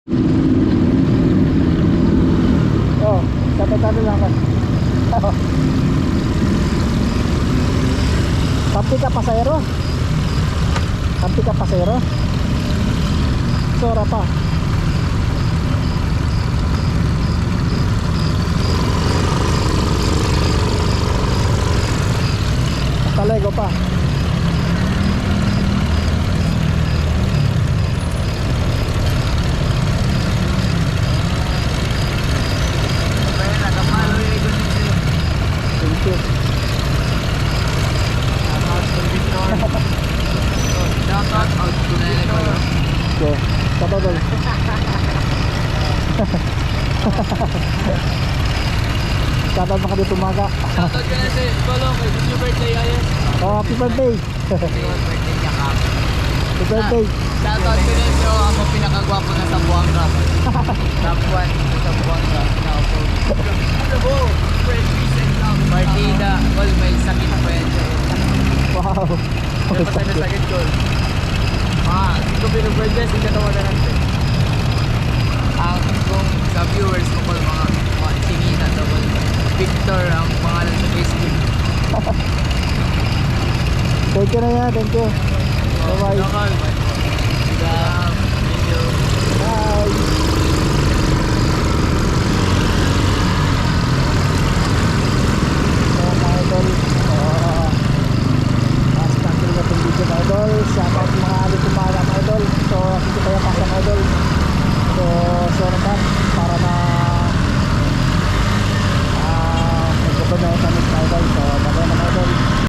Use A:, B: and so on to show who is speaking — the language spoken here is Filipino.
A: Oh, tabi-tabi lang ka. Kampi ka pasayro. Kampi ka pasayro. Sora pa. Talego pa. Thank you. Okay, sabagol. Shoutout maka dito umaga.
B: Shoutout ka na si Kolong, it's your birthday ayun.
A: Oh, happy birthday.
B: Happy birthday niya ka.
A: Happy birthday.
B: Shoutout ko na siya, ako pinakagwapo na sa Buanga. Top 1 sa Buanga. Ano po? Friend, peace and love. Partida, all may sakit pa yan siya.
A: Wow.
B: May patay na sakit ko. Hindi ko pinag-birthday, hindi ka tawagan natin. Ang kung sa viewers ko po, mga tinginan daw po. Victor ang pangalan sa Facebook.
A: Thank you na yan, thank you. Bye-bye.
B: Lokal. Thank you.
A: Bye. So mga idol, cancel na itong video mga idol. Shoutout mga alit umaga mga idol. So dito tayo pasang idol. So